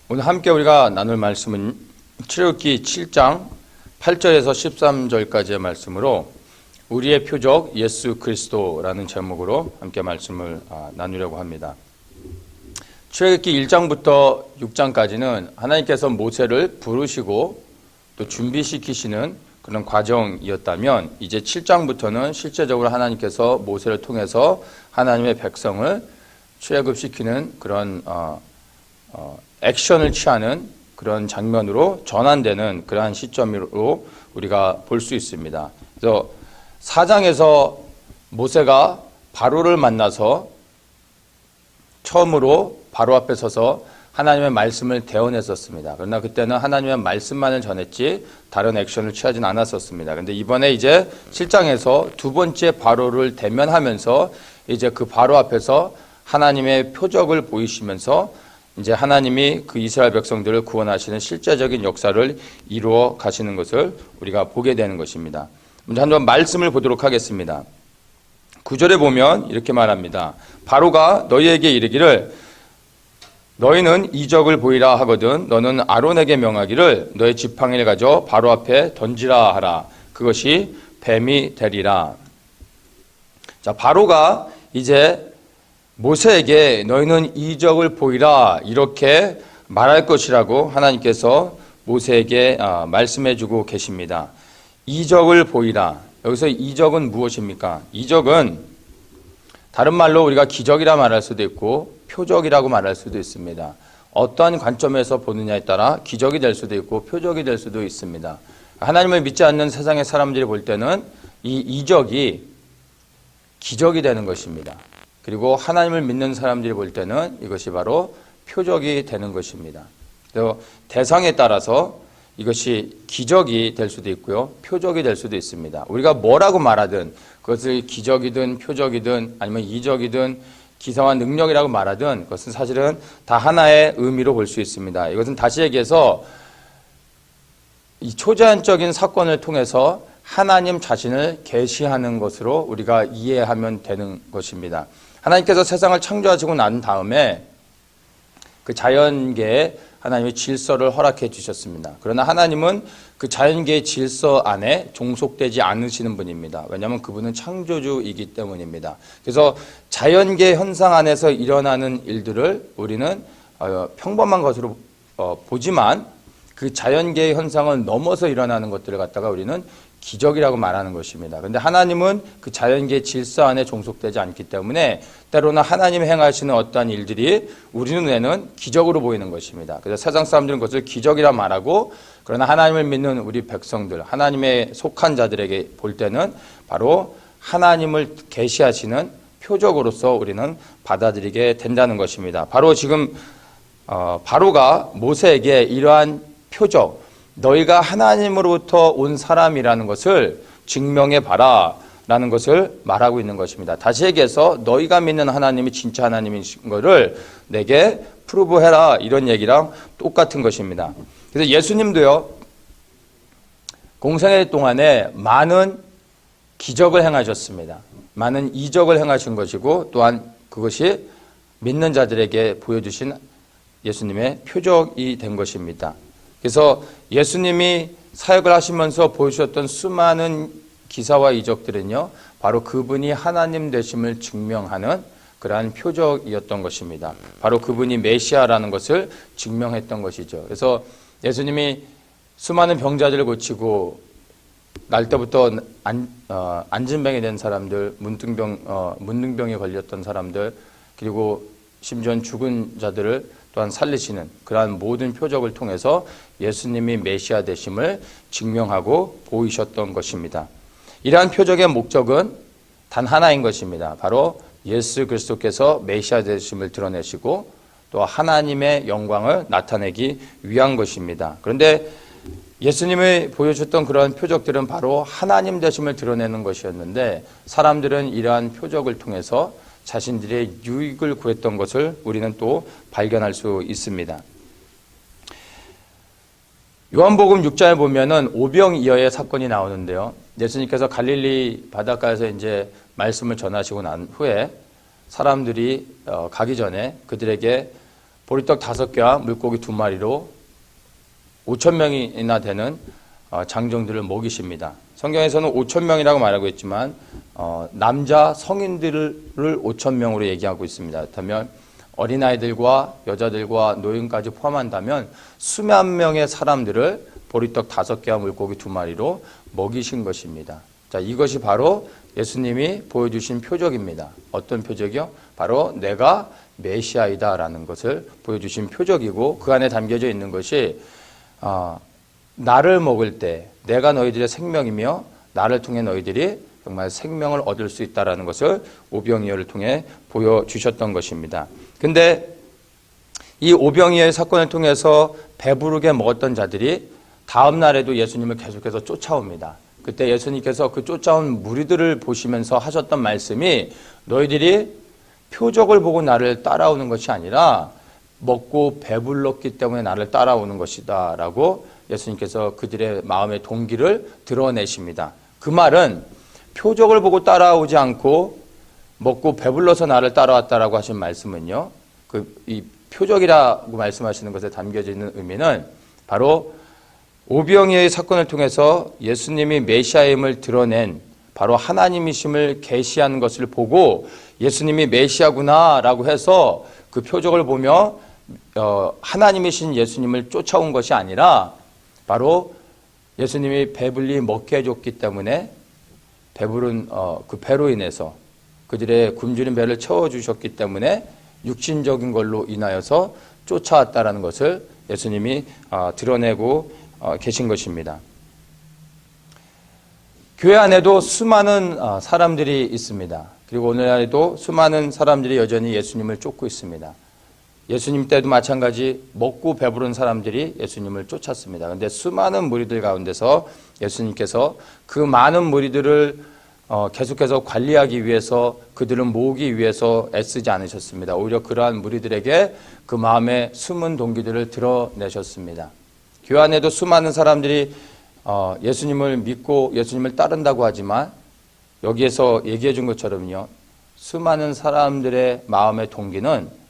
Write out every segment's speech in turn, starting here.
오늘 함께 우리가 나눌 말씀은 출애굽기 7장 8절에서 13절까지의 말씀으로 우리의 표적 예수 그리스도라는 제목으로 함께 말씀을 나누려고 합니다. 출애굽기 1장부터 6장까지는 하나님께서 모세를 부르시고 또 준비시키시는 그런 과정이었다면 이제 7장부터는 실제적으로 하나님께서 모세를 통해서 하나님의 백성을 출애굽시키는 그런 액션을 취하는 그런 장면으로 전환되는 그러한 시점으로 우리가 볼 수 있습니다. 그래서 4장에서 모세가 바로를 만나서 처음으로 바로 앞에 서서 하나님의 말씀을 대언했었습니다. 그러나 그때는 하나님의 말씀만을 전했지 다른 액션을 취하진 않았었습니다. 그런데 이번에 이제 7장에서 두 번째 바로를 대면하면서 이제 그 바로 앞에서 하나님의 표적을 보이시면서 이제 하나님이 그 이스라엘 백성들을 구원하시는 실제적인 역사를 이루어 가시는 것을 우리가 보게 되는 것입니다. 먼저 한번 말씀을 보도록 하겠습니다. 9절에 보면 이렇게 말합니다. 바로가 너희에게 이르기를 너희는 이적을 보이라 하거든 너는 아론에게 명하기를 너의 지팡이를 가져 바로 앞에 던지라 하라. 그것이 뱀이 되리라. 자, 바로가 이제 모세에게 너희는 이적을 보이라 이렇게 말할 것이라고 하나님께서 모세에게 말씀해 주고 계십니다. 이적을 보이라. 여기서 이적은 무엇입니까? 이적은 다른 말로 우리가 기적이라 말할 수도 있고 표적이라고 말할 수도 있습니다. 어떠한 관점에서 보느냐에 따라 기적이 될 수도 있고 표적이 될 수도 있습니다. 하나님을 믿지 않는 세상의 사람들이 볼 때는 이 이적이 기적이 되는 것입니다. 그리고 하나님을 믿는 사람들이 볼 때는 이것이 바로 표적이 되는 것입니다. 그래서 대상에 따라서 이것이 기적이 될 수도 있고요. 표적이 될 수도 있습니다. 우리가 뭐라고 말하든 그것을 기적이든 표적이든 아니면 이적이든 기사와 능력이라고 말하든 그것은 사실은 다 하나의 의미로 볼 수 있습니다. 이것은 다시 얘기해서 이 초자연적인 사건을 통해서 하나님 자신을 계시하는 것으로 우리가 이해하면 되는 것입니다. 하나님께서 세상을 창조하시고 난 다음에 그 자연계에 하나님의 질서를 허락해 주셨습니다. 그러나 하나님은 그 자연계의 질서 안에 종속되지 않으시는 분입니다. 왜냐하면 그분은 창조주이기 때문입니다. 그래서 자연계 현상 안에서 일어나는 일들을 우리는 평범한 것으로 보지만 그 자연계의 현상을 넘어서 일어나는 것들을 갖다가 우리는 기적이라고 말하는 것입니다. 그런데 하나님은 그 자연계의 질서 안에 종속되지 않기 때문에 때로는 하나님이 행하시는 어떠한 일들이 우리 눈에는 기적으로 보이는 것입니다. 그래서 세상 사람들은 그것을 기적이라 말하고 그러나 하나님을 믿는 우리 백성들, 하나님의 속한 자들에게 볼 때는 바로 하나님을 계시하시는 표적으로서 우리는 받아들이게 된다는 것입니다. 바로 지금 바로가 모세에게 이러한 표적, 너희가 하나님으로부터 온 사람이라는 것을 증명해 봐라 라는 것을 말하고 있는 것입니다. 다시 얘기해서 너희가 믿는 하나님이 진짜 하나님이신 것을 내게 프루브해라 이런 얘기랑 똑같은 것입니다. 그래서 예수님도요 공생애 동안에 많은 기적을 행하셨습니다. 많은 이적을 행하신 것이고 또한 그것이 믿는 자들에게 보여주신 예수님의 표적이 된 것입니다. 그래서 예수님이 사역을 하시면서 보여주셨던 수많은 기사와 이적들은요 바로 그분이 하나님 되심을 증명하는 그러한 표적이었던 것입니다. 바로 그분이 메시아라는 것을 증명했던 것이죠. 그래서 예수님이 수많은 병자들을 고치고 날 때부터 안진병이 된 사람들, 문둥병에 걸렸던 사람들 그리고 심지어 죽은 자들을 또한 살리시는 그러한 모든 표적을 통해서 예수님이 메시아 되심을 증명하고 보이셨던 것입니다. 이러한 표적의 목적은 단 하나인 것입니다. 바로 예수 그리스도께서 메시아 되심을 드러내시고 또 하나님의 영광을 나타내기 위한 것입니다. 그런데 예수님이 보여주셨던 그러한 표적들은 바로 하나님 되심을 드러내는 것이었는데 사람들은 이러한 표적을 통해서 자신들의 유익을 구했던 것을 우리는 또 발견할 수 있습니다. 요한복음 6장에 보면은 오병이어의 사건이 나오는데요. 예수님께서 갈릴리 바닷가에서 이제 말씀을 전하시고 난 후에 사람들이 가기 전에 그들에게 보리떡 5개와 물고기 2마리로 5,000명이나 되는 장정들을 먹이십니다. 성경에서는 5,000명이라고 말하고 있지만 남자 성인들을 5,000명으로 얘기하고 있습니다. 그렇다면 어린아이들과 여자들과 노인까지 포함한다면 수만 명의 사람들을 보리떡 5개와 물고기 2마리로 먹이신 것입니다. 자, 이것이 바로 예수님이 보여주신 표적입니다. 어떤 표적이요? 바로 내가 메시아이다라는 것을 보여주신 표적이고, 그 안에 담겨져 있는 것이 나를 먹을 때 내가 너희들의 생명이며 나를 통해 너희들이 정말 생명을 얻을 수 있다라는 것을 오병이어를 통해 보여주셨던 것입니다. 근데 이 오병이어의 사건을 통해서 배부르게 먹었던 자들이 다음 날에도 예수님을 계속해서 쫓아옵니다. 그때 예수님께서 그 쫓아온 무리들을 보시면서 하셨던 말씀이 너희들이 표적을 보고 나를 따라오는 것이 아니라 먹고 배불렀기 때문에 나를 따라오는 것이다 라고 예수님께서 그들의 마음의 동기를 드러내십니다. 그 말은 표적을 보고 따라오지 않고 먹고 배불러서 나를 따라왔다라고 하신 말씀은요, 이 표적이라고 말씀하시는 것에 담겨져 있는 의미는 바로 오병이어의 사건을 통해서 예수님이 메시아임을 드러낸 바로 하나님이심을 계시하는 것을 보고 예수님이 메시아구나라고 해서 그 표적을 보며 하나님이신 예수님을 쫓아온 것이 아니라 바로 예수님이 배불리 먹게 해줬기 때문에 배부른 그 배로 인해서 그들의 굶주린 배를 채워주셨기 때문에 육신적인 걸로 인하여서 쫓아왔다라는 것을 예수님이 드러내고 계신 것입니다. 교회 안에도 수많은 사람들이 있습니다. 그리고 오늘날에도 수많은 사람들이 여전히 예수님을 쫓고 있습니다. 예수님 때도 마찬가지 먹고 배부른 사람들이 예수님을 쫓았습니다. 그런데 수많은 무리들 가운데서 예수님께서 그 많은 무리들을 계속해서 관리하기 위해서 그들을 모으기 위해서 애쓰지 않으셨습니다. 오히려 그러한 무리들에게 그 마음의 숨은 동기들을 드러내셨습니다. 교회 안에도 수많은 사람들이 예수님을 믿고 예수님을 따른다고 하지만 여기에서 얘기해 준 것처럼요, 수많은 사람들의 마음의 동기는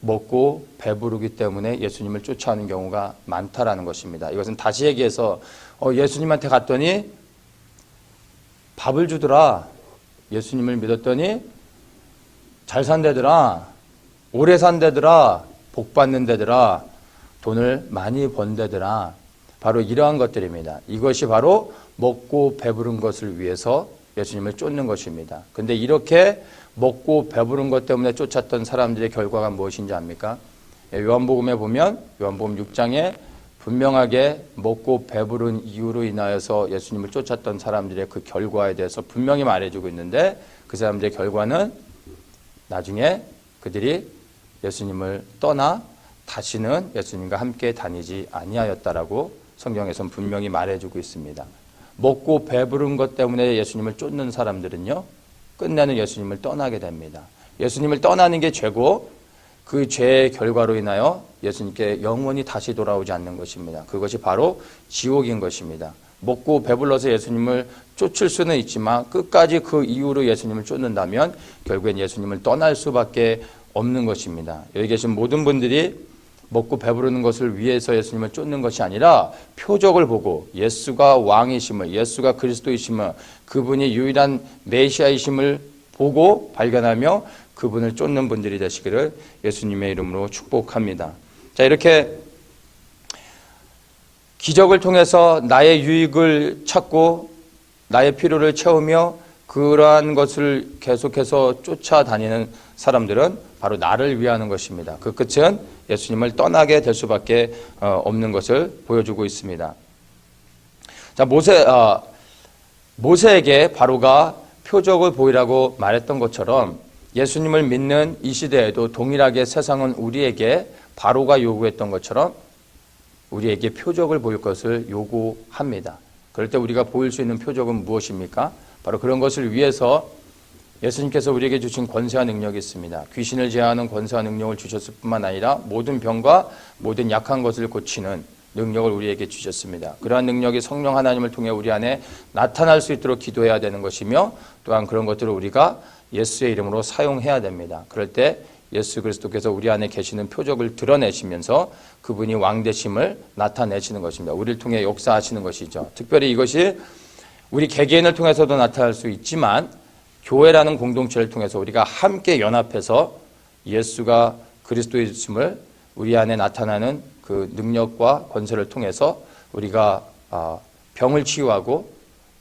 먹고 배부르기 때문에 예수님을 쫓아오는 경우가 많다라는 것입니다. 이것은 다시 얘기해서 예수님한테 갔더니 밥을 주더라, 예수님을 믿었더니 잘 산대더라, 오래 산대더라, 복 받는 데더라, 돈을 많이 번 데더라, 바로 이러한 것들입니다. 이것이 바로 먹고 배부른 것을 위해서 예수님을 쫓는 것입니다. 근데 이렇게 먹고 배부른 것 때문에 쫓았던 사람들의 결과가 무엇인지 압니까? 요한복음에 보면 요한복음 6장에 분명하게 먹고 배부른 이유로 인하여서 예수님을 쫓았던 사람들의 그 결과에 대해서 분명히 말해주고 있는데, 그 사람들의 결과는 나중에 그들이 예수님을 떠나 다시는 예수님과 함께 다니지 아니하였다라고 성경에서는 분명히 말해주고 있습니다. 먹고 배부른 것 때문에 예수님을 쫓는 사람들은요, 끝내는 예수님을 떠나게 됩니다. 예수님을 떠나는 게 죄고 그 죄의 결과로 인하여 예수님께 영원히 다시 돌아오지 않는 것입니다. 그것이 바로 지옥인 것입니다. 먹고 배불러서 예수님을 쫓을 수는 있지만 끝까지 그 이유로 예수님을 쫓는다면 결국엔 예수님을 떠날 수밖에 없는 것입니다. 여기 계신 모든 분들이 먹고 배부르는 것을 위해서 예수님을 쫓는 것이 아니라 표적을 보고 예수가 왕이심을, 예수가 그리스도이심을, 그분이 유일한 메시아이심을 보고 발견하며 그분을 쫓는 분들이 되시기를 예수님의 이름으로 축복합니다. 자, 이렇게 기적을 통해서 나의 유익을 찾고 나의 필요를 채우며 그러한 것을 계속해서 쫓아다니는 사람들은 바로 나를 위하는 것입니다. 그 끝은 예수님을 떠나게 될 수밖에 없는 것을 보여주고 있습니다. 자, 모세에게 바로가 표적을 보이라고 말했던 것처럼 예수님을 믿는 이 시대에도 동일하게 세상은 우리에게 바로가 요구했던 것처럼 우리에게 표적을 보일 것을 요구합니다. 그럴 때 우리가 보일 수 있는 표적은 무엇입니까? 바로 그런 것을 위해서 예수님께서 우리에게 주신 권세와 능력이 있습니다. 귀신을 제어하는 권세와 능력을 주셨을 뿐만 아니라 모든 병과 모든 약한 것을 고치는 능력을 우리에게 주셨습니다. 그러한 능력이 성령 하나님을 통해 우리 안에 나타날 수 있도록 기도해야 되는 것이며, 또한 그런 것들을 우리가 예수의 이름으로 사용해야 됩니다. 그럴 때 예수 그리스도께서 우리 안에 계시는 표적을 드러내시면서 그분이 왕되심을 나타내시는 것입니다. 우리를 통해 역사하시는 것이죠. 특별히 이것이 우리 개개인을 통해서도 나타날 수 있지만 교회라는 공동체를 통해서 우리가 함께 연합해서 예수가 그리스도이심을 우리 안에 나타나는 그 능력과 권세를 통해서 우리가 병을 치유하고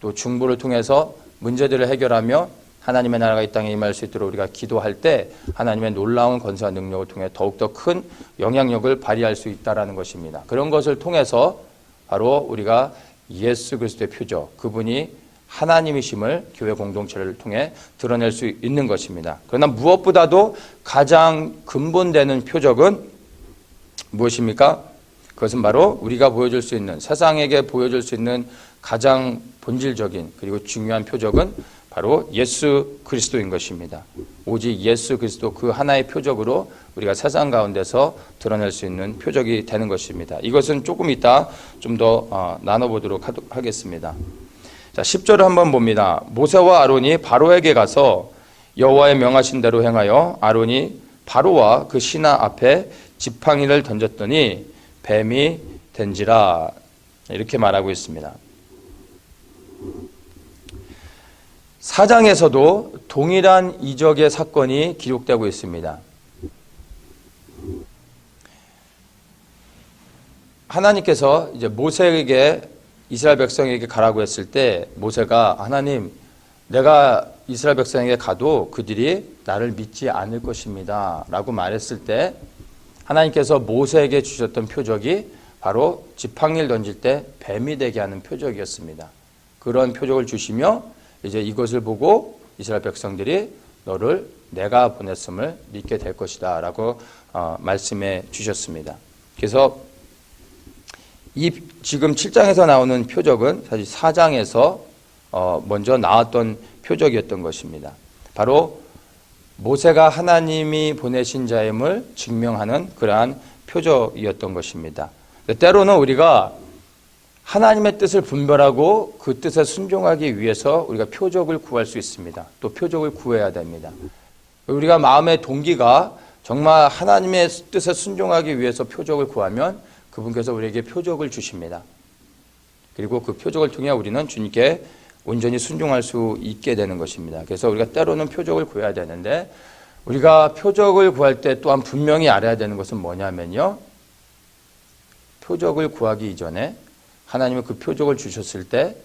또 중보를 통해서 문제들을 해결하며 하나님의 나라가 이 땅에 임할 수 있도록 우리가 기도할 때 하나님의 놀라운 권세와 능력을 통해 더욱더 큰 영향력을 발휘할 수 있다는 것입니다. 그런 것을 통해서 바로 우리가 예수 그리스도의 표적, 그분이 하나님이심을 교회 공동체를 통해 드러낼 수 있는 것입니다. 그러나 무엇보다도 가장 근본되는 표적은 무엇입니까? 그것은 바로 우리가 보여줄 수 있는, 세상에게 보여줄 수 있는 가장 본질적인 그리고 중요한 표적은 바로 예수 그리스도인 것입니다. 오직 예수 그리스도 그 하나의 표적으로 우리가 세상 가운데서 드러낼 수 있는 표적이 되는 것입니다. 이것은 조금 이따 좀 더 나눠보도록 하겠습니다. 자, 10절을 한번 봅니다. 모세와 아론이 바로에게 가서 여호와의 명하신 대로 행하여 아론이 바로와 그 신하 앞에 지팡이를 던졌더니 뱀이 된지라, 이렇게 말하고 있습니다. 4장에서도 동일한 이적의 사건이 기록되고 있습니다. 하나님께서 이제 모세에게 이스라엘 백성에게 가라고 했을 때 모세가 하나님, 내가 이스라엘 백성에게 가도 그들이 나를 믿지 않을 것입니다 라고 말했을 때 하나님께서 모세에게 주셨던 표적이 바로 지팡이를 던질 때 뱀이 되게 하는 표적이었습니다. 그런 표적을 주시며 이제 이것을 보고 이스라엘 백성들이 너를 내가 보냈음을 믿게 될 것이다 라고 말씀해 주셨습니다. 그래서 이 지금 7장에서 나오는 표적은 사실 4장에서 먼저 나왔던 표적이었던 것입니다. 바로 모세가 하나님이 보내신 자임을 증명하는 그러한 표적이었던 것입니다. 때로는 우리가 하나님의 뜻을 분별하고 그 뜻에 순종하기 위해서 우리가 표적을 구할 수 있습니다. 또 표적을 구해야 됩니다. 우리가 마음의 동기가 정말 하나님의 뜻에 순종하기 위해서 표적을 구하면 그분께서 우리에게 표적을 주십니다. 그리고 그 표적을 통해 우리는 주님께 온전히 순종할 수 있게 되는 것입니다. 그래서 우리가 때로는 표적을 구해야 되는데 우리가 표적을 구할 때 또한 분명히 알아야 되는 것은 뭐냐면요. 표적을 구하기 이전에 하나님은 그 표적을 주셨을 때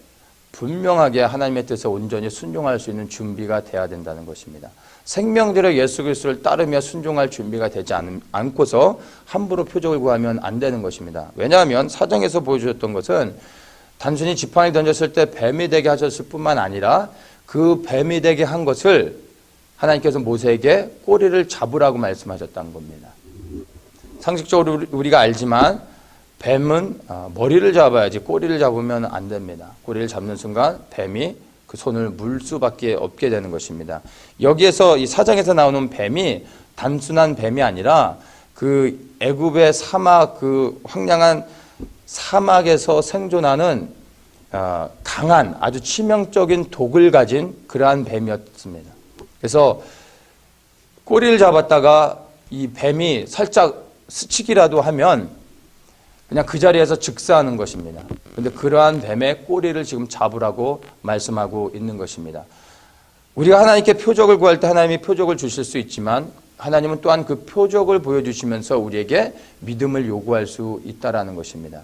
분명하게 하나님의 뜻에 온전히 순종할 수 있는 준비가 돼야 된다는 것입니다. 생명들의 예수 그리스도를 따르며 순종할 준비가 되지 않고서 함부로 표적을 구하면 안 되는 것입니다. 왜냐하면 사정에서 보여주셨던 것은 단순히 지팡이 던졌을 때 뱀이 되게 하셨을 뿐만 아니라 그 뱀이 되게 한 것을 하나님께서 모세에게 꼬리를 잡으라고 말씀하셨다는 겁니다. 상식적으로 우리가 알지만 뱀은 머리를 잡아야지 꼬리를 잡으면 안 됩니다. 꼬리를 잡는 순간 뱀이 그 손을 물 수밖에 없게 되는 것입니다. 여기에서 이 4장에서 나오는 뱀이 단순한 뱀이 아니라 그 애굽의 사막, 그 황량한 사막에서 생존하는 강한 아주 치명적인 독을 가진 그러한 뱀이었습니다. 그래서 꼬리를 잡았다가 이 뱀이 살짝 스치기라도 하면 그냥 그 자리에서 즉사하는 것입니다. 그런데 그러한 뱀의 꼬리를 지금 잡으라고 말씀하고 있는 것입니다. 우리가 하나님께 표적을 구할 때 하나님이 표적을 주실 수 있지만 하나님은 또한 그 표적을 보여주시면서 우리에게 믿음을 요구할 수 있다는 것입니다.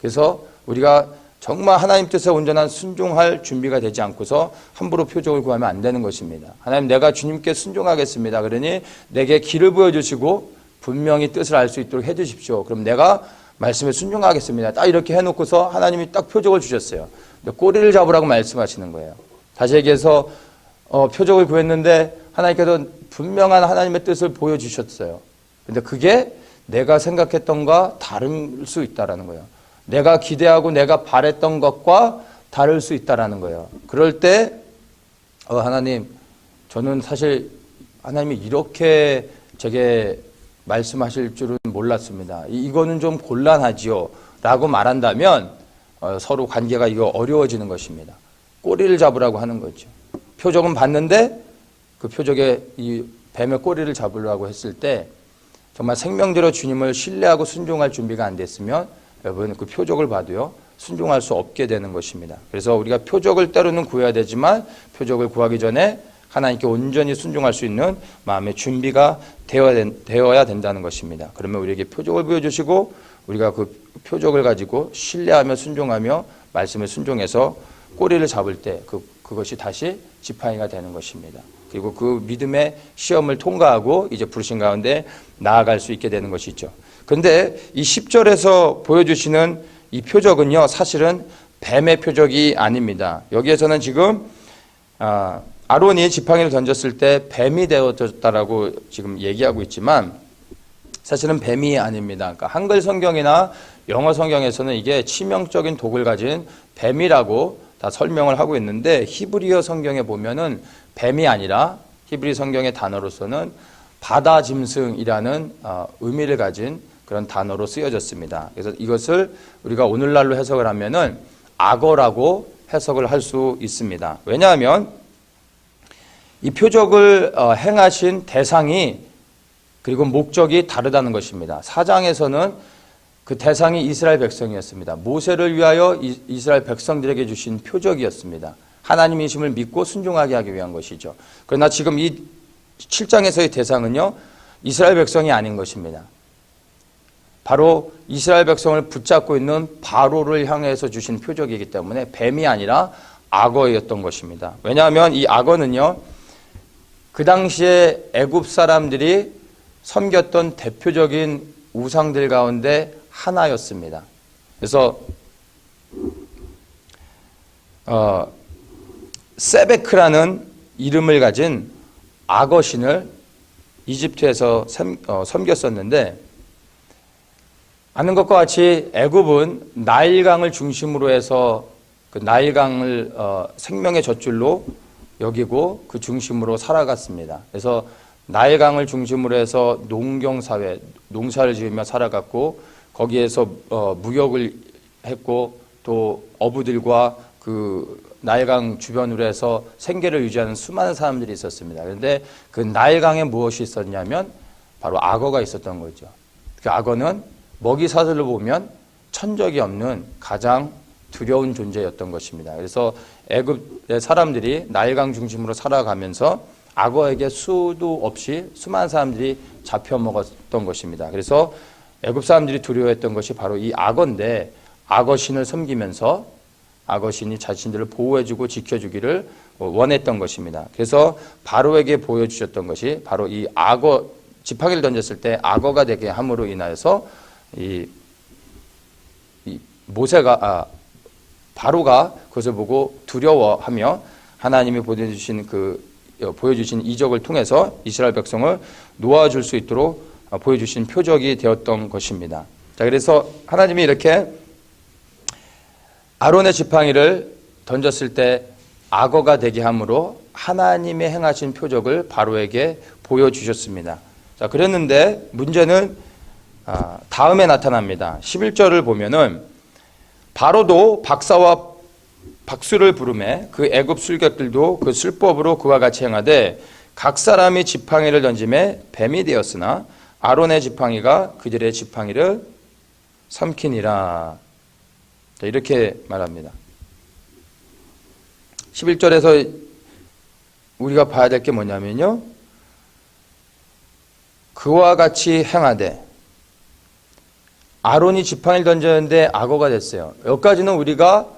그래서 우리가 정말 하나님 뜻에 온전한 순종할 준비가 되지 않고서 함부로 표적을 구하면 안 되는 것입니다. 하나님, 내가 주님께 순종하겠습니다. 그러니 내게 길을 보여주시고 분명히 뜻을 알 수 있도록 해주십시오. 그럼 내가 말씀에 순종하겠습니다. 딱 이렇게 해놓고서 하나님이 딱 표적을 주셨어요. 근데 꼬리를 잡으라고 말씀하시는 거예요. 다시 얘기해서 표적을 구했는데 하나님께서 분명한 하나님의 뜻을 보여주셨어요. 근데 그게 내가 생각했던과 다를 수 있다는 거예요. 내가 기대하고 내가 바랬던 것과 다를 수 있다는 거예요. 그럴 때 하나님, 저는 사실 하나님이 이렇게 제게 말씀하실 줄은 몰랐습니다. 이거는 좀 곤란하지요 라고 말한다면 서로 관계가 이거 어려워지는 것입니다. 꼬리를 잡으라고 하는 거죠. 표적은 봤는데 그 표적에 이 뱀의 꼬리를 잡으려고 했을 때 정말 생명대로 주님을 신뢰하고 순종할 준비가 안 됐으면 여러분 그 표적을 봐도요 순종할 수 없게 되는 것입니다. 그래서 우리가 표적을 때로는 구해야 되지만 표적을 구하기 전에 하나님께 온전히 순종할 수 있는 마음의 준비가 되어야 된다는 것입니다. 그러면 우리에게 표적을 보여주시고 우리가 그 표적을 가지고 신뢰하며 순종하며 말씀에 순종해서 꼬리를 잡을 때 그것이 다시 지팡이가 되는 것입니다. 그리고 그 믿음의 시험을 통과하고 이제 부르신 가운데 나아갈 수 있게 되는 것이죠. 그런데 이 10절에서 보여주시는 이 표적은요 사실은 뱀의 표적이 아닙니다. 여기에서는 지금 아론이 지팡이를 던졌을 때 뱀이 되어졌다라고 지금 얘기하고 있지만 사실은 뱀이 아닙니다. 그러니까 한글 성경이나 영어 성경에서는 이게 치명적인 독을 가진 뱀이라고 다 설명을 하고 있는데 히브리어 성경에 보면은 뱀이 아니라 히브리 성경의 단어로서는 바다 짐승이라는 의미를 가진 그런 단어로 쓰여졌습니다. 그래서 이것을 우리가 오늘날로 해석을 하면은 악어라고 해석을 할 수 있습니다. 왜냐하면 이 표적을 행하신 대상이 그리고 목적이 다르다는 것입니다. 4장에서는 그 대상이 이스라엘 백성이었습니다. 모세를 위하여 이스라엘 백성들에게 주신 표적이었습니다. 하나님이심을 믿고 순종하게 하기 위한 것이죠. 그러나 지금 이 7장에서의 대상은요 이스라엘 백성이 아닌 것입니다. 바로 이스라엘 백성을 붙잡고 있는 바로를 향해서 주신 표적이기 때문에 뱀이 아니라 악어였던 것입니다. 왜냐하면 이 악어는요 그 당시에 애굽 사람들이 섬겼던 대표적인 우상들 가운데 하나였습니다. 그래서 세베크라는 이름을 가진 악어신을 이집트에서 섬겼었는데 아는 것과 같이 애굽은 나일강을 중심으로 해서 그 나일강을 생명의 젖줄로 여기고 그 중심으로 살아갔습니다. 그래서 나일강을 중심으로 해서 농경사회, 농사를 지으며 살아갔고 거기에서 무역을 했고 또 어부들과 그 나일강 주변으로 해서 생계를 유지하는 수많은 사람들이 있었습니다. 그런데 그 나일강에 무엇이 있었냐면 바로 악어가 있었던 거죠. 그 악어는 먹이 사슬로 보면 천적이 없는 가장 두려운 존재였던 것입니다. 그래서 애굽의 사람들이 나일강 중심으로 살아가면서 악어에게 수도 없이 수많은 사람들이 잡혀 먹었던 것입니다. 그래서 애굽 사람들이 두려워했던 것이 바로 이 악어인데 악어신을 섬기면서 악어신이 자신들을 보호해주고 지켜주기를 원했던 것입니다. 그래서 바로에게 보여주셨던 것이 바로 이 악어, 지팡이를 던졌을 때 악어가 되게 함으로 인하여서 이 바로가 그것을 보고 두려워하며 하나님이 보여주신 이적을 통해서 이스라엘 백성을 놓아줄 수 있도록 보여주신 표적이 되었던 것입니다. 자, 그래서 하나님이 이렇게 아론의 지팡이를 던졌을 때 악어가 되게 함으로 하나님의 행하신 표적을 바로에게 보여주셨습니다. 자, 그랬는데 문제는 다음에 나타납니다. 11절을 보면은 바로도 박사와 박수를 부르매 그 애굽 술객들도 그 술법으로 그와 같이 행하되 각 사람이 지팡이를 던짐에 뱀이 되었으나 아론의 지팡이가 그들의 지팡이를 삼키니라. 이렇게 말합니다. 11절에서 우리가 봐야 될 게 뭐냐면요, 그와 같이 행하되 아론이 지팡이를 던졌는데 악어가 됐어요. 여기까지는 우리가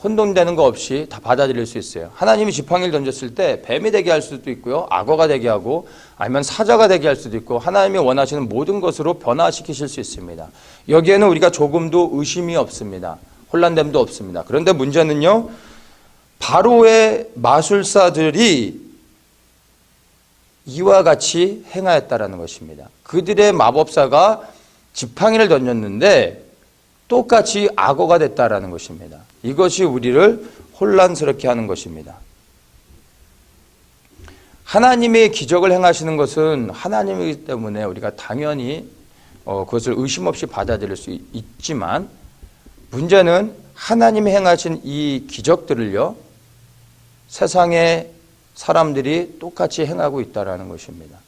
혼돈되는 거 없이 다 받아들일 수 있어요. 하나님이 지팡이를 던졌을 때 뱀이 되게 할 수도 있고요, 악어가 되게 하고 아니면 사자가 되게 할 수도 있고 하나님이 원하시는 모든 것으로 변화시키실 수 있습니다. 여기에는 우리가 조금도 의심이 없습니다. 혼란됨도 없습니다. 그런데 문제는요, 바로의 마술사들이 이와 같이 행하였다라는 것입니다. 그들의 마법사가 지팡이를 던졌는데 똑같이 악어가 됐다라는 것입니다. 이것이 우리를 혼란스럽게 하는 것입니다. 하나님의 기적을 행하시는 것은 하나님이기 때문에 우리가 당연히 그것을 의심 없이 받아들일 수 있지만 문제는 하나님이 행하신 이 기적들을요, 세상의 사람들이 똑같이 행하고 있다는 것입니다.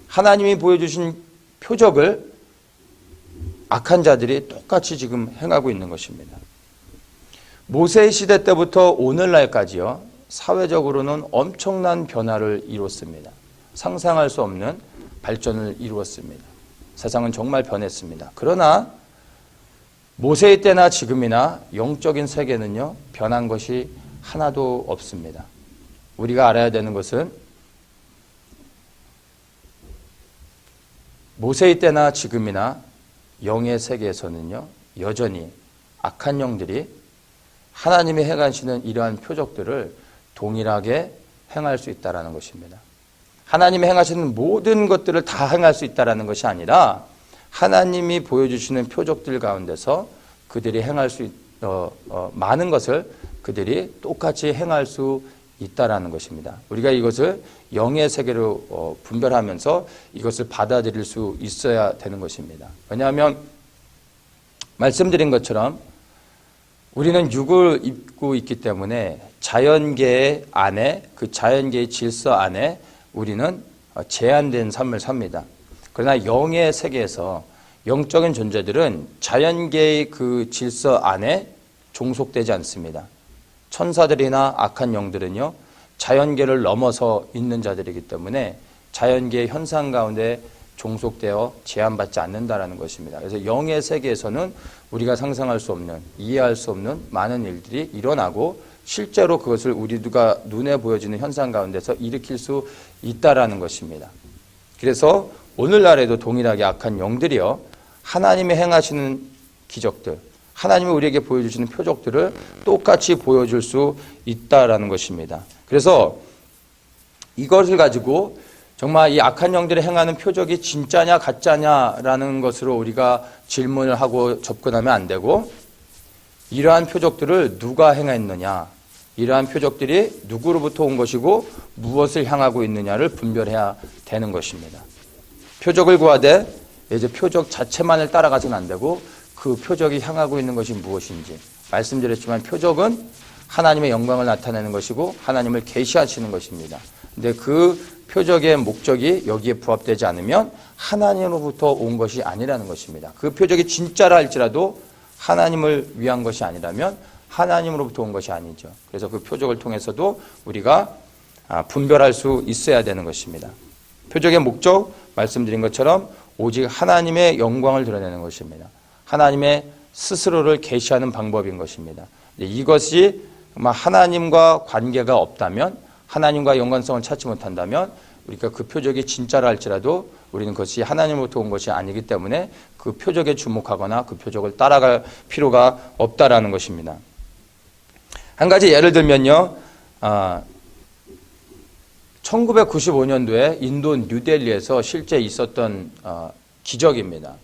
하나님이 보여주신 표적을 악한 자들이 똑같이 지금 행하고 있는 것입니다. 모세의 시대 때부터 오늘날까지요, 사회적으로는 엄청난 변화를 이뤘습니다. 상상할 수 없는 발전을 이루었습니다. 세상은 정말 변했습니다. 그러나 모세의 때나 지금이나 영적인 세계는요, 변한 것이 하나도 없습니다. 우리가 알아야 되는 것은 모세의 때나 지금이나 영의 세계에서는요, 여전히 악한 영들이 하나님이 행하시는 이러한 표적들을 동일하게 행할 수 있다는 것입니다. 하나님이 행하시는 모든 것들을 다 행할 수 있다는 것이 아니라 하나님이 보여주시는 표적들 가운데서 그들이 행할 수 많은 것을 그들이 똑같이 행할 수 있다는 것입니다. 우리가 이것을 영의 세계로 분별하면서 이것을 받아들일 수 있어야 되는 것입니다. 왜냐하면 말씀드린 것처럼 우리는 육을 입고 있기 때문에 자연계 안에, 그 자연계의 질서 안에 우리는 제한된 삶을 삽니다. 그러나 영의 세계에서 영적인 존재들은 자연계의 그 질서 안에 종속되지 않습니다. 천사들이나 악한 영들은요, 자연계를 넘어서 있는 자들이기 때문에 자연계의 현상 가운데 종속되어 제한받지 않는다는 것입니다. 그래서 영의 세계에서는 우리가 상상할 수 없는, 이해할 수 없는 많은 일들이 일어나고 실제로 그것을 우리가 눈에 보여지는 현상 가운데서 일으킬 수 있다는 것입니다. 그래서 오늘날에도 동일하게 악한 영들이요, 하나님이 행하시는 기적들, 하나님이 우리에게 보여주시는 표적들을 똑같이 보여줄 수 있다는 것입니다. 그래서 이것을 가지고 정말 이 악한 영들이 행하는 표적이 진짜냐 가짜냐라는 것으로 우리가 질문을 하고 접근하면 안 되고, 이러한 표적들을 누가 행했느냐, 이러한 표적들이 누구로부터 온 것이고 무엇을 향하고 있느냐를 분별해야 되는 것입니다. 표적을 구하되 이제 표적 자체만을 따라가서는 안 되고 그 표적이 향하고 있는 것이 무엇인지, 말씀드렸지만 표적은 하나님의 영광을 나타내는 것이고 하나님을 계시하시는 것입니다. 근데 그 표적의 목적이 여기에 부합되지 않으면 하나님으로부터 온 것이 아니라는 것입니다. 그 표적이 진짜라 할지라도 하나님을 위한 것이 아니라면 하나님으로부터 온 것이 아니죠. 그래서 그 표적을 통해서도 우리가 분별할 수 있어야 되는 것입니다. 표적의 목적, 말씀드린 것처럼 오직 하나님의 영광을 드러내는 것입니다. 하나님의 스스로를 계시하는 방법인 것입니다. 이것이 하나님과 관계가 없다면, 하나님과 연관성을 찾지 못한다면 우리가 그 표적이 진짜라 할지라도 우리는 그것이 하나님으로부터 온 것이 아니기 때문에 그 표적에 주목하거나 그 표적을 따라갈 필요가 없다라는 것입니다. 한 가지 예를 들면요, 1995년도에 인도 뉴델리에서 실제 있었던 기적입니다.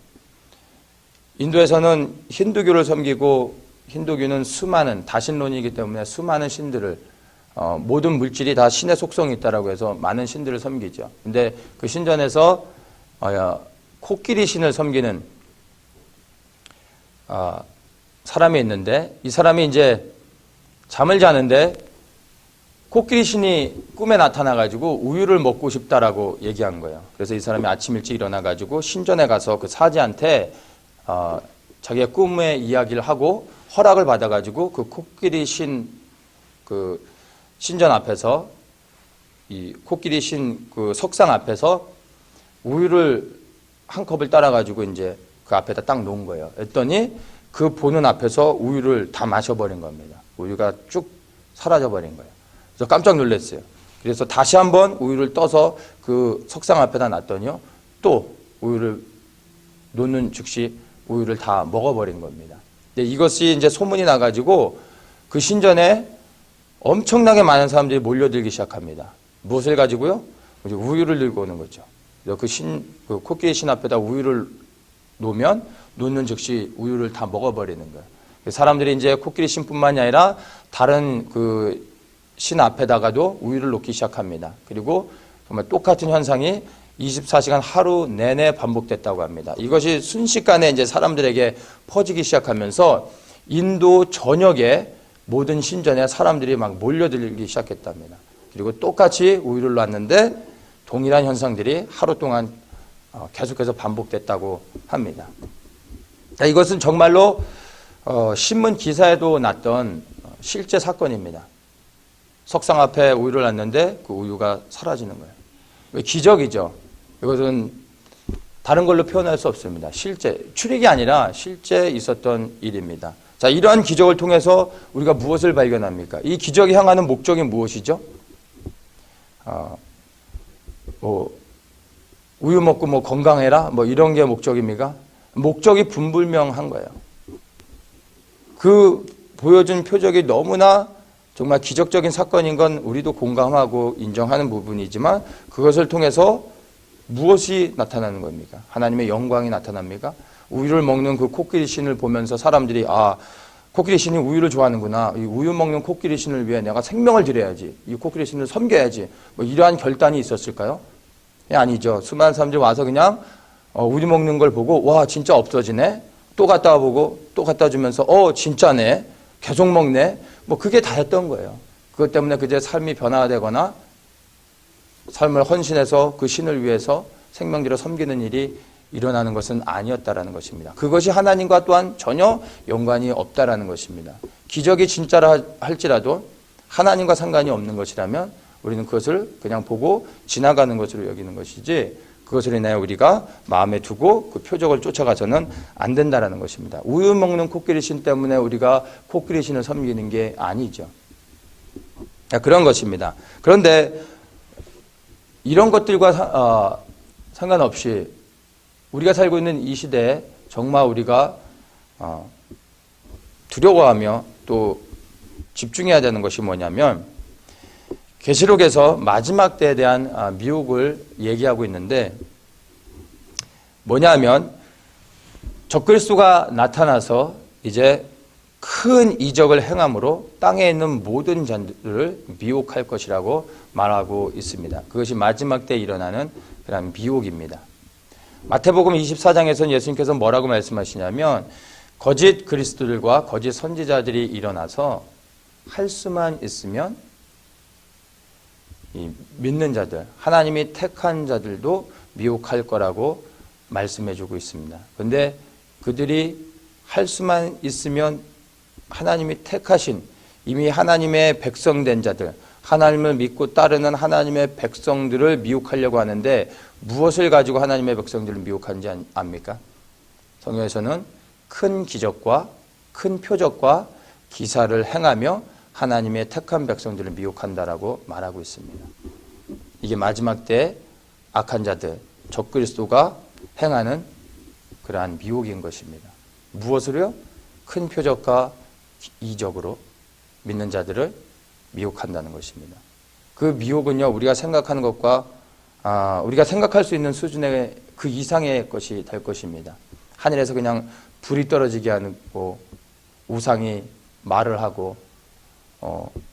인도에서는 힌두교를 섬기고, 힌두교는 수많은 다신론이기 때문에 수많은 신들을, 모든 물질이 다 신의 속성이 있다라고 해서 많은 신들을 섬기죠. 근데 그 신전에서 코끼리 신을 섬기는 사람이 있는데, 이 사람이 이제 잠을 자는데 코끼리 신이 꿈에 나타나가지고 우유를 먹고 싶다라고 얘기한 거예요. 그래서 이 사람이 아침 일찍 일어나가지고 신전에 가서 그 사제한테 자기가 꿈의 이야기를 하고 허락을 받아가지고 그 코끼리 신 그 신전 앞에서, 이 코끼리 신 그 석상 앞에서 우유를 한 컵을 따라가지고 이제 그 앞에다 딱 놓은 거예요. 했더니 그 보는 앞에서 우유를 다 마셔버린 겁니다. 우유가 쭉 사라져버린 거예요. 그래서 깜짝 놀랐어요. 그래서 다시 한번 우유를 떠서 그 석상 앞에다 놨더니요, 또 우유를 놓는 즉시 우유를 다 먹어버린 겁니다. 근데 이것이 이제 소문이 나가지고 그 신전에 엄청나게 많은 사람들이 몰려들기 시작합니다. 무엇을 가지고요? 우유를 들고 오는 거죠. 그 코끼리 신 앞에다 우유를 놓는 즉시 우유를 다 먹어버리는 거예요. 사람들이 이제 코끼리 신뿐만이 아니라 다른 그 신 앞에다가도 우유를 놓기 시작합니다. 그리고 정말 똑같은 현상이 24시간 하루 내내 반복됐다고 합니다. 이것이 순식간에 이제 사람들에게 퍼지기 시작하면서 인도 전역에 모든 신전에 사람들이 막 몰려들기 시작했답니다. 그리고 똑같이 우유를 놨는데 동일한 현상들이 하루 동안 계속해서 반복됐다고 합니다. 이것은 정말로 신문 기사에도 났던 실제 사건입니다. 석상 앞에 우유를 놨는데 그 우유가 사라지는 거예요. 기적이죠. 이것은 다른 걸로 표현할 수 없습니다. 실제, 추리가 아니라 실제 있었던 일입니다. 자, 이러한 기적을 통해서 우리가 무엇을 발견합니까? 이 기적이 향하는 목적이 무엇이죠? 우유 먹고 건강해라? 이런 게 목적입니까? 목적이 분불명한 거예요. 그 보여준 표적이 너무나 정말 기적적인 사건인 건 우리도 공감하고 인정하는 부분이지만 그것을 통해서 무엇이 나타나는 겁니까? 하나님의 영광이 나타납니까? 우유를 먹는 그 코끼리 신을 보면서 사람들이 코끼리 신이 우유를 좋아하는구나. 이 우유 먹는 코끼리 신을 위해 내가 생명을 드려야지. 이 코끼리 신을 섬겨야지. 이러한 결단이 있었을까요? 아니죠. 수많은 사람들이 와서 그냥 우유 먹는 걸 보고 와 진짜 없어지네. 또 갖다 보고 또 갖다 주면서 진짜네. 계속 먹네. 그게 다였던 거예요. 그것 때문에 그제 삶이 변화되거나 삶을 헌신해서 그 신을 위해서 생명들을 섬기는 일이 일어나는 것은 아니었다라는 것입니다. 그것이 하나님과 또한 전혀 연관이 없다라는 것입니다. 기적이 진짜라 할지라도 하나님과 상관이 없는 것이라면 우리는 그것을 그냥 보고 지나가는 것으로 여기는 것이지 그것을 인하여 우리가 마음에 두고 그 표적을 쫓아가서는 안 된다라는 것입니다. 우유 먹는 코끼리 신 때문에 우리가 코끼리 신을 섬기는 게 아니죠. 그런 것입니다. 그런데 이런 것들과 상관없이 우리가 살고 있는 이 시대에 정말 우리가 두려워하며 또 집중해야 되는 것이 뭐냐면 계시록에서 마지막 때에 대한 미혹을 얘기하고 있는데 뭐냐면 적그리스도가 나타나서 이제 큰 이적을 행함으로 땅에 있는 모든 자들을 미혹할 것이라고 말하고 있습니다. 그것이 마지막 때에 일어나는 그런 미혹입니다. 마태복음 24장에서는 예수님께서 뭐라고 말씀하시냐면 거짓 그리스도들과 거짓 선지자들이 일어나서 할 수만 있으면 이 믿는 자들, 하나님이 택한 자들도 미혹할 거라고 말씀해주고 있습니다. 그런데 그들이 할 수만 있으면 하나님이 택하신 이미 하나님의 백성된 자들, 하나님을 믿고 따르는 하나님의 백성들을 미혹하려고 하는데 무엇을 가지고 하나님의 백성들을 미혹하는지 압니까? 성경에서는 큰 기적과 큰 표적과 기사를 행하며 하나님의 택한 백성들을 미혹한다라고 말하고 있습니다. 이게 마지막 때 악한 자들, 적그리스도가 행하는 그러한 미혹인 것입니다. 무엇으로요? 큰 표적과 이적으로 믿는 자들을 미혹한다는 것입니다. 그 미혹은요, 우리가 생각하는 것과 우리가 생각할 수 있는 수준의 그 이상의 것이 될 것입니다. 하늘에서 그냥 불이 떨어지게 하고 우상이 말을 하고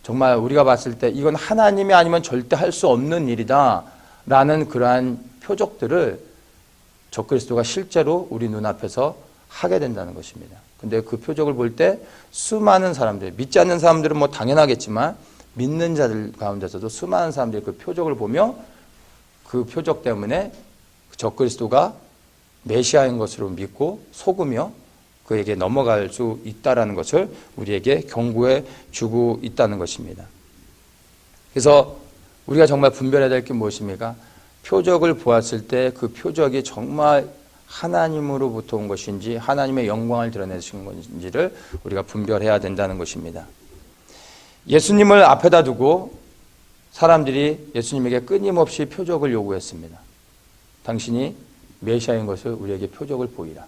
정말 우리가 봤을 때 이건 하나님이 아니면 절대 할 수 없는 일이다 라는 그러한 표적들을 적그리스도가 실제로 우리 눈앞에서 하게 된다는 것입니다. 근데 그 표적을 볼 때 수많은 사람들, 믿지 않는 사람들은 뭐 당연하겠지만 믿는 자들 가운데서도 수많은 사람들이 그 표적을 보며 그 표적 때문에 적그리스도가 메시아인 것으로 믿고 속으며 그에게 넘어갈 수 있다는 것을 우리에게 경고해 주고 있다는 것입니다. 그래서 우리가 정말 분별해야 될 게 무엇입니까? 표적을 보았을 때 그 표적이 정말 하나님으로부터 온 것인지 하나님의 영광을 드러내신 것인지를 우리가 분별해야 된다는 것입니다. 예수님을 앞에다 두고 사람들이 예수님에게 끊임없이 표적을 요구했습니다. 당신이 메시아인 것을 우리에게 표적을 보이라.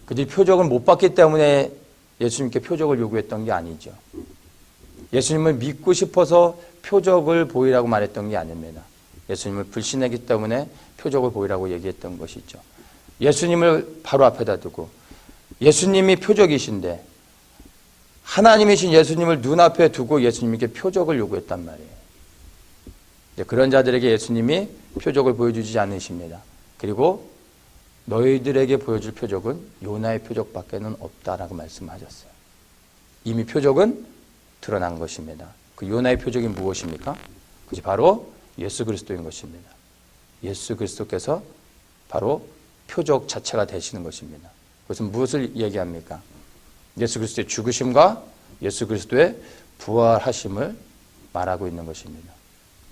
그들이 표적을 못 봤기 때문에 예수님께 표적을 요구했던 게 아니죠. 예수님을 믿고 싶어서 표적을 보이라고 말했던 게 아닙니다. 예수님을 불신했기 때문에 표적을 보이라고 얘기했던 것이죠. 예수님을 바로 앞에다 두고 예수님이 표적이신데 하나님이신 예수님을 눈앞에 두고 예수님께 표적을 요구했단 말이에요. 그런 자들에게 예수님이 표적을 보여주지 않으십니다. 그리고 너희들에게 보여줄 표적은 요나의 표적밖에는 없다라고 말씀하셨어요. 이미 표적은 드러난 것입니다. 그 요나의 표적이 무엇입니까? 그것이 바로 예수 그리스도인 것입니다. 예수 그리스도께서 바로 표적 자체가 되시는 것입니다. 그것은 무엇을 얘기합니까? 예수 그리스도의 죽으심과 예수 그리스도의 부활하심을 말하고 있는 것입니다.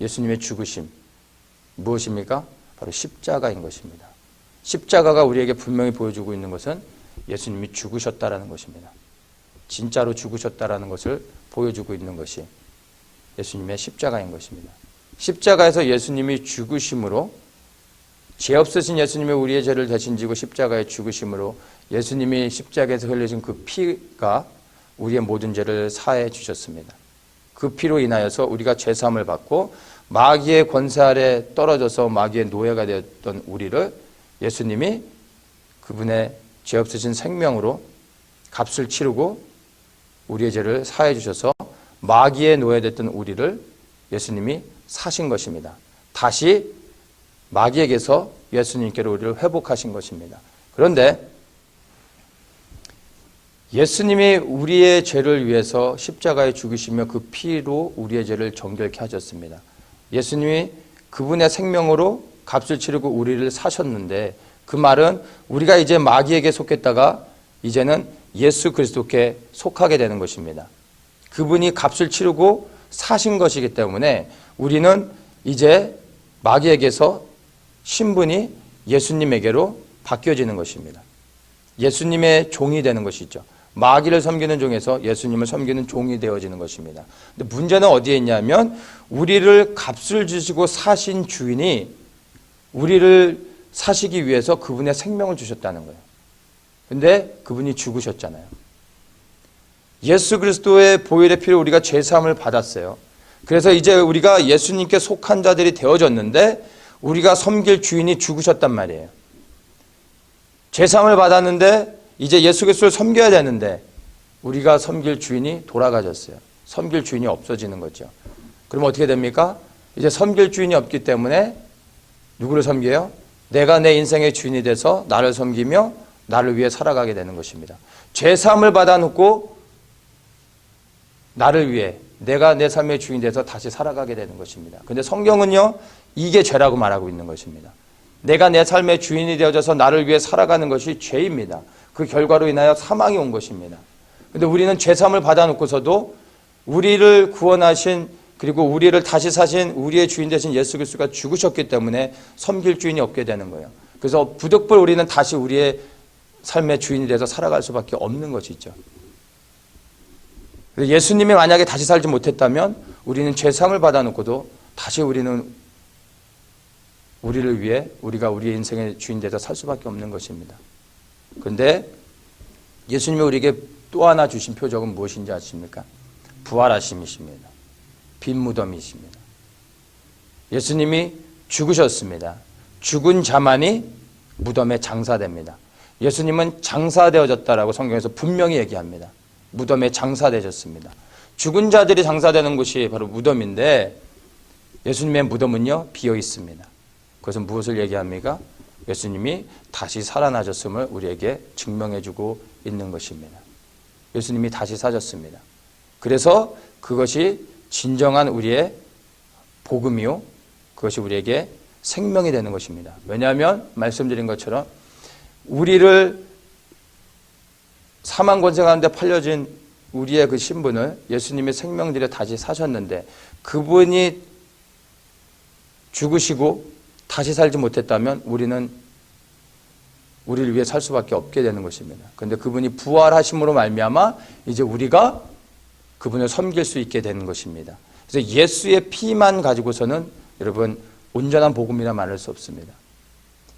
예수님의 죽으심 무엇입니까? 바로 십자가인 것입니다. 십자가가 우리에게 분명히 보여주고 있는 것은 예수님이 죽으셨다라는 것입니다. 진짜로 죽으셨다라는 것을 보여주고 있는 것이 예수님의 십자가인 것입니다. 십자가에서 예수님이 죽으심으로, 죄 없으신 예수님이 우리의 죄를 대신 지고 십자가에 죽으심으로 예수님이 십자가에서 흘리신 그 피가 우리의 모든 죄를 사해 주셨습니다. 그 피로 인하여서 우리가 죄사함을 받고 마귀의 권세 아래 떨어져서 마귀의 노예가 되었던 우리를 예수님이 그분의 죄 없으신 생명으로 값을 치르고 우리의 죄를 사해 주셔서 마귀의 노예됐던 우리를 예수님이 사신 것입니다. 다시 마귀에게서 예수님께로 우리를 회복하신 것입니다. 그런데 예수님이 우리의 죄를 위해서 십자가에 죽으시며 그 피로 우리의 죄를 정결케 하셨습니다. 예수님이 그분의 생명으로 값을 치르고 우리를 사셨는데, 그 말은 우리가 이제 마귀에게 속했다가 이제는 예수 그리스도께 속하게 되는 것입니다. 그분이 값을 치르고 사신 것이기 때문에 우리는 이제 마귀에게서 신분이 예수님에게로 바뀌어지는 것입니다. 예수님의 종이 되는 것이죠. 마귀를 섬기는 종에서 예수님을 섬기는 종이 되어지는 것입니다. 근데 문제는 어디에 있냐면, 우리를 값을 주시고 사신 주인이 우리를 사시기 위해서 그분의 생명을 주셨다는 거예요. 근데 그분이 죽으셨잖아요. 예수 그리스도의 보혈의 피로 우리가 죄사함을 받았어요. 그래서 이제 우리가 예수님께 속한 자들이 되어졌는데 우리가 섬길 주인이 죽으셨단 말이에요. 죄사함을 받았는데 이제 예수 그리스도를 섬겨야 되는데 우리가 섬길 주인이 돌아가셨어요. 섬길 주인이 없어지는 거죠. 그럼 어떻게 됩니까? 이제 섬길 주인이 없기 때문에 누구를 섬겨요? 내가 내 인생의 주인이 돼서 나를 섬기며 나를 위해 살아가게 되는 것입니다. 죄사함을 받아놓고 나를 위해 내가 내 삶의 주인이 돼서 다시 살아가게 되는 것입니다. 그런데 성경은요, 이게 죄라고 말하고 있는 것입니다. 내가 내 삶의 주인이 되어져서 나를 위해 살아가는 것이 죄입니다. 그 결과로 인하여 사망이 온 것입니다. 그런데 우리는 죄사함을 받아놓고서도 우리를 구원하신, 그리고 우리를 다시 사신 우리의 주인 되신 예수 그리스도가 죽으셨기 때문에 섬길 주인이 없게 되는 거예요. 그래서 부득불 우리는 다시 우리의 삶의 주인이 돼서 살아갈 수밖에 없는 것이죠. 예수님이 만약에 다시 살지 못했다면 우리는 죄상을 받아놓고도 다시 우리는 우리를 위해 우리가 우리의 인생의 주인 돼서 살 수밖에 없는 것입니다. 그런데 예수님이 우리에게 또 하나 주신 표적은 무엇인지 아십니까? 부활하심이십니다. 빈 무덤이십니다. 예수님이 죽으셨습니다. 죽은 자만이 무덤에 장사됩니다. 예수님은 장사되어졌다라고 성경에서 분명히 얘기합니다. 무덤에 장사되셨습니다. 죽은 자들이 장사되는 곳이 바로 무덤인데 예수님의 무덤은요, 비어 있습니다. 그것은 무엇을 얘기합니까? 예수님이 다시 살아나셨음을 우리에게 증명해주고 있는 것입니다. 예수님이 다시 사셨습니다. 그래서 그것이 진정한 우리의 복음이요, 그것이 우리에게 생명이 되는 것입니다. 왜냐하면 말씀드린 것처럼 우리를 사망 권세 가운데 팔려진 우리의 그 신분을 예수님의 생명들에 다시 사셨는데 그분이 죽으시고 다시 살지 못했다면 우리는 우리를 위해 살 수밖에 없게 되는 것입니다. 그런데 그분이 부활하심으로 말미암아 이제 우리가 그분을 섬길 수 있게 되는 것입니다. 그래서 예수의 피만 가지고서는 여러분 온전한 복음이라 말할 수 없습니다.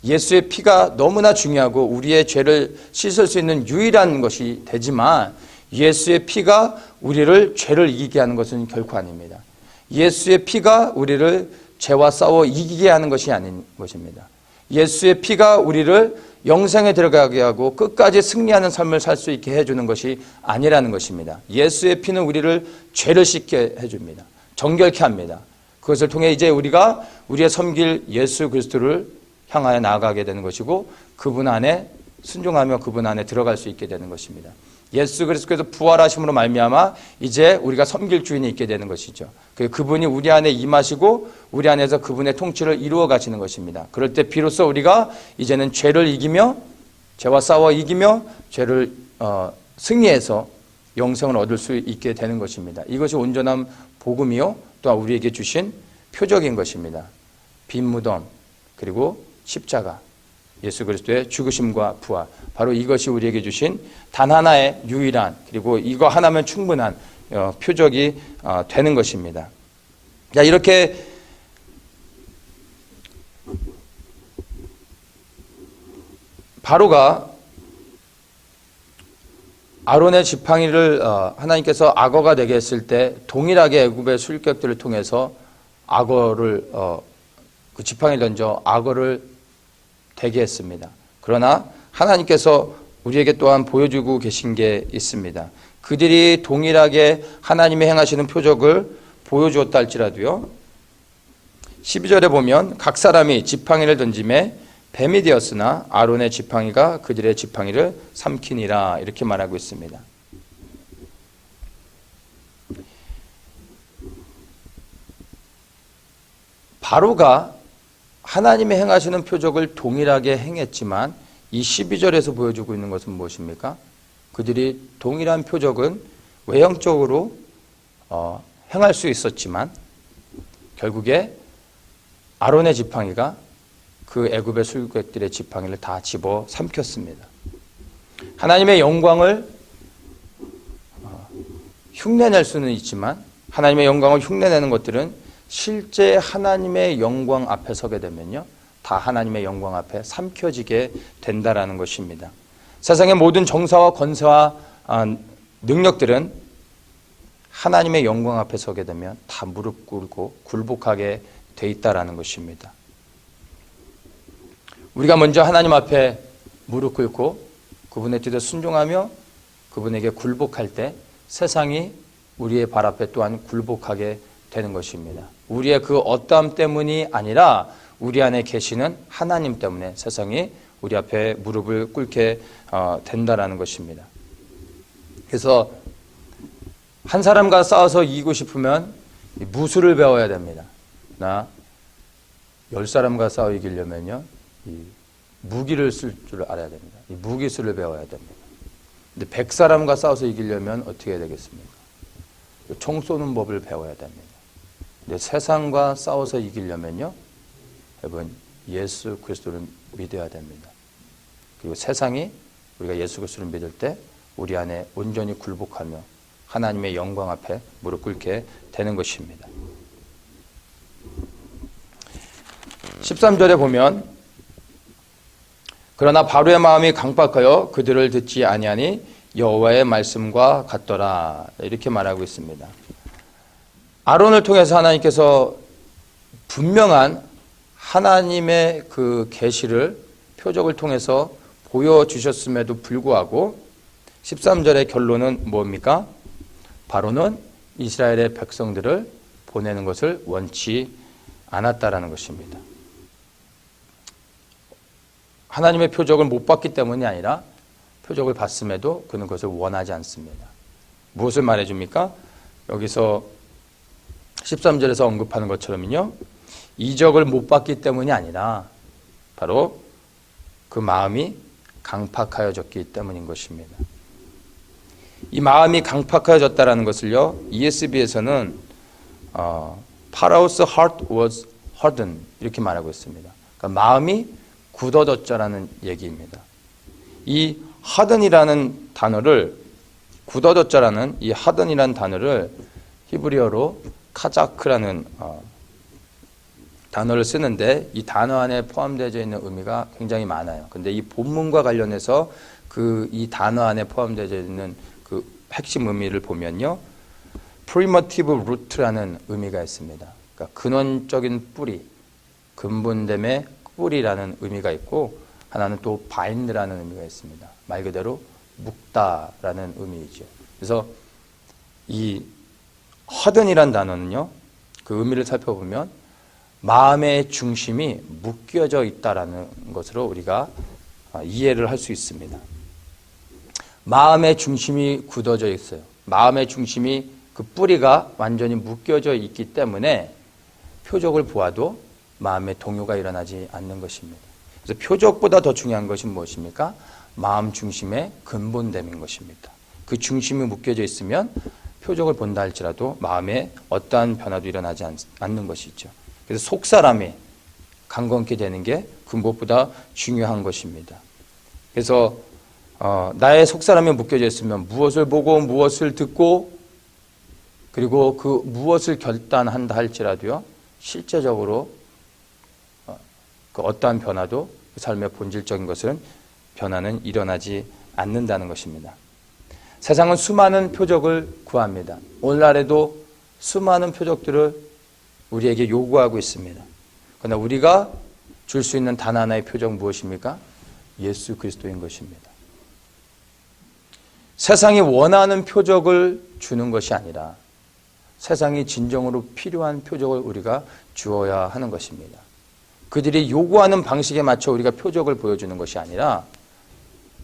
예수의 피가 너무나 중요하고 우리의 죄를 씻을 수 있는 유일한 것이 되지만 예수의 피가 우리를 죄를 이기게 하는 것은 결코 아닙니다. 예수의 피가 우리를 죄와 싸워 이기게 하는 것이 아닌 것입니다. 예수의 피가 우리를 영생에 들어가게 하고 끝까지 승리하는 삶을 살 수 있게 해주는 것이 아니라는 것입니다. 예수의 피는 우리를 죄를 씻게 해줍니다. 정결케 합니다. 그것을 통해 이제 우리가 우리의 섬길 예수 그리스도를 향하여 나아가게 되는 것이고 그분 안에 순종하며 그분 안에 들어갈 수 있게 되는 것입니다. 예수 그리스도께서 부활하심으로 말미암아 이제 우리가 섬길 주인이 있게 되는 것이죠. 그분이 우리 안에 임하시고 우리 안에서 그분의 통치를 이루어 가시는 것입니다. 그럴 때 비로소 우리가 이제는 죄를 이기며 죄와 싸워 이기며 죄를 승리해서 영생을 얻을 수 있게 되는 것입니다. 이것이 온전한 복음이요 또한 우리에게 주신 표적인 것입니다. 빈 무덤 그리고 십자가, 예수 그리스도의 죽으심과 부활, 바로 이것이 우리에게 주신 단 하나의 유일한 그리고 이거 하나면 충분한 표적이 되는 것입니다. 자, 이렇게 바로가 아론의 지팡이를 하나님께서 악어가 되게 했을 때 동일하게 애굽의 술객들을 통해서 악어를 그 지팡이를 던져 악어를 되게 했습니다. 그러나 하나님께서 우리에게 또한 보여주고 계신 게 있습니다. 그들이 동일하게 하나님이 행하시는 표적을 보여주었다 할지라도요, 12절에 보면 각 사람이 지팡이를 던짐에 뱀이 되었으나 아론의 지팡이가 그들의 지팡이를 삼키니라, 이렇게 말하고 있습니다. 바로가 하나님이 행하시는 표적을 동일하게 행했지만 이 12절에서 보여주고 있는 것은 무엇입니까? 그들이 동일한 표적은 외형적으로 행할 수 있었지만 결국에 아론의 지팡이가 그 애굽의 술객들의 지팡이를 다 집어 삼켰습니다. 하나님의 영광을 흉내낼 수는 있지만 하나님의 영광을 흉내내는 것들은 실제 하나님의 영광 앞에 서게 되면요, 다 하나님의 영광 앞에 삼켜지게 된다라는 것입니다. 세상의 모든 정사와 권세와 능력들은 하나님의 영광 앞에 서게 되면 다 무릎 꿇고 굴복하게 돼 있다라는 것입니다. 우리가 먼저 하나님 앞에 무릎 꿇고 그분의 뜻에 순종하며 그분에게 굴복할 때 세상이 우리의 발 앞에 또한 굴복하게 되는 것입니다. 우리의 그 어떠함 때문이 아니라 우리 안에 계시는 하나님 때문에 세상이 우리 앞에 무릎을 꿇게 된다라는 것입니다. 그래서 한 사람과 싸워서 이기고 싶으면 무술을 배워야 됩니다. 나 10사람과 싸워 이기려면요, 이 무기를 쓸 줄 알아야 됩니다. 이 무기술을 배워야 됩니다. 근데 100사람과 싸워서 이기려면 어떻게 해야 되겠습니까? 총 쏘는 법을 배워야 됩니다. 근데 세상과 싸워서 이기려면요, 여러분 예수 그리스도를 믿어야 됩니다. 그리고 세상이 우리가 예수 그리스도를 믿을 때 우리 안에 온전히 굴복하며 하나님의 영광 앞에 무릎 꿇게 되는 것입니다. 13절에 보면 그러나 바로의 마음이 강박하여 그들을 듣지 아니하니 여호와의 말씀과 같더라, 이렇게 말하고 있습니다. 아론을 통해서 하나님께서 분명한 하나님의 그 계시를 표적을 통해서 보여주셨음에도 불구하고 13절의 결론은 뭡니까? 바로는 이스라엘의 백성들을 보내는 것을 원치 않았다라는 것입니다. 하나님의 표적을 못 봤기 때문이 아니라 표적을 봤음에도 그는 그것을 원하지 않습니다. 무엇을 말해줍니까? 여기서 13절에서 언급하는 것처럼요, 이적을 못 봤기 때문이 아니라 바로 그 마음이 강팍하여졌기 때문인 것입니다. 이 마음이 강팍하여졌다라는 것을요, ESV에서는 Pharaoh's heart was hardened, 이렇게 말하고 있습니다. 그러니까 마음이 굳어졌자라는 얘기입니다. 이 harden이라는 단어를, 굳어졌자라는 이 harden이라는 단어를 히브리어로 카자크라는 단어를 쓰는데 이 단어 안에 포함되어 있는 의미가 굉장히 많아요. 근데 이 본문과 관련해서 이 단어 안에 포함되어 있는 그 핵심 의미를 보면요, primitive root라는 의미가 있습니다. 그러니까 근원적인 뿌리, 근본됨의 뿌리라는 의미가 있고, 하나는 또 bind라는 의미가 있습니다. 말 그대로 묶다라는 의미이죠. 그래서 이 harden이라는 단어는요, 그 의미를 살펴보면 마음의 중심이 묶여져 있다라는 것으로 우리가 이해를 할 수 있습니다. 마음의 중심이 굳어져 있어요. 마음의 중심이 그 뿌리가 완전히 묶여져 있기 때문에 표적을 보아도 마음의 동요가 일어나지 않는 것입니다. 그래서 표적보다 더 중요한 것이 무엇입니까? 마음 중심의 근본됨인 것입니다. 그 중심이 묶여져 있으면 표적을 본다 할지라도 마음에 어떠한 변화도 일어나지 않는 것이죠. 그래서 속사람이 강건케 되는 게 근본보다 중요한 것입니다. 그래서 나의 속사람이 묶여져 있으면 무엇을 보고 무엇을 듣고 그리고 그 무엇을 결단한다 할지라도요, 실제적으로 그 어떠한 변화도 그 삶의 본질적인 것은 변화는 일어나지 않는다는 것입니다. 세상은 수많은 표적을 구합니다. 오늘날에도 수많은 표적들을 우리에게 요구하고 있습니다. 그러나 우리가 줄 수 있는 단 하나의 표적 무엇입니까? 예수 그리스도인 것입니다. 세상이 원하는 표적을 주는 것이 아니라 세상이 진정으로 필요한 표적을 우리가 주어야 하는 것입니다. 그들이 요구하는 방식에 맞춰 우리가 표적을 보여주는 것이 아니라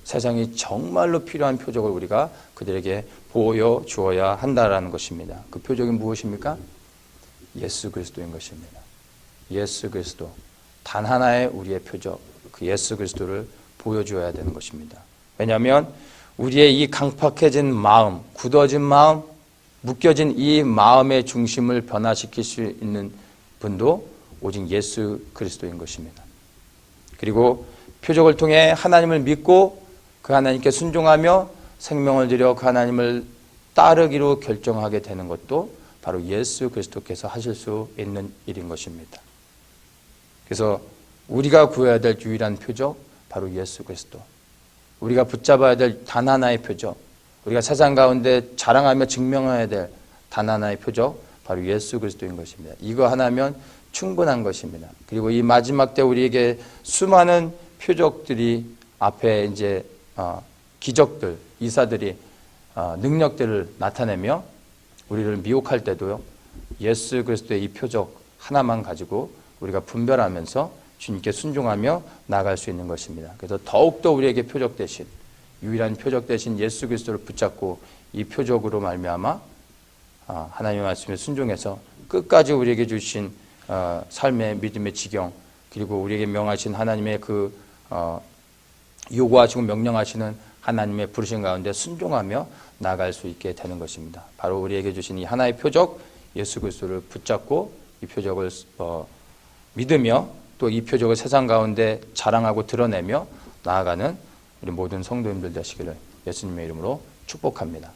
세상이 정말로 필요한 표적을 우리가 그들에게 보여주어야 한다는 것입니다. 그 표적이 무엇입니까? 예수 그리스도인 것입니다. 예수 그리스도. 단 하나의 우리의 표적, 그 예수 그리스도를 보여주어야 되는 것입니다. 왜냐하면 우리의 이 강팍해진 마음, 굳어진 마음, 묶여진 이 마음의 중심을 변화시킬 수 있는 분도 오직 예수 그리스도인 것입니다. 그리고 표적을 통해 하나님을 믿고 그 하나님께 순종하며 생명을 들여 그 하나님을 따르기로 결정하게 되는 것도 바로 예수 그리스도께서 하실 수 있는 일인 것입니다. 그래서 우리가 구해야 될 유일한 표적, 바로 예수 그리스도. 우리가 붙잡아야 될 단 하나의 표적, 우리가 세상 가운데 자랑하며 증명해야 될 단 하나의 표적, 바로 예수 그리스도인 것입니다. 이거 하나면 충분한 것입니다. 그리고 이 마지막 때 우리에게 수많은 표적들이 앞에 이제 기적들, 이사들이 능력들을 나타내며 우리를 미혹할 때도요, 예수 그리스도의 이 표적 하나만 가지고 우리가 분별하면서 주님께 순종하며 나아갈 수 있는 것입니다. 그래서 더욱더 우리에게 표적 대신, 유일한 표적 대신 예수 그리스도를 붙잡고 이 표적으로 말미암아 하나님의 말씀에 순종해서 끝까지 우리에게 주신 삶의 믿음의 지경, 그리고 우리에게 명하신 하나님의 그 요구하시고 명령하시는 하나님의 부르신 가운데 순종하며 나아갈 수 있게 되는 것입니다. 바로 우리에게 주신 이 하나의 표적, 예수 그리스도를 붙잡고 이 표적을 믿으며 또 이 표적을 세상 가운데 자랑하고 드러내며 나아가는 우리 모든 성도님들 되시기를 예수님의 이름으로 축복합니다.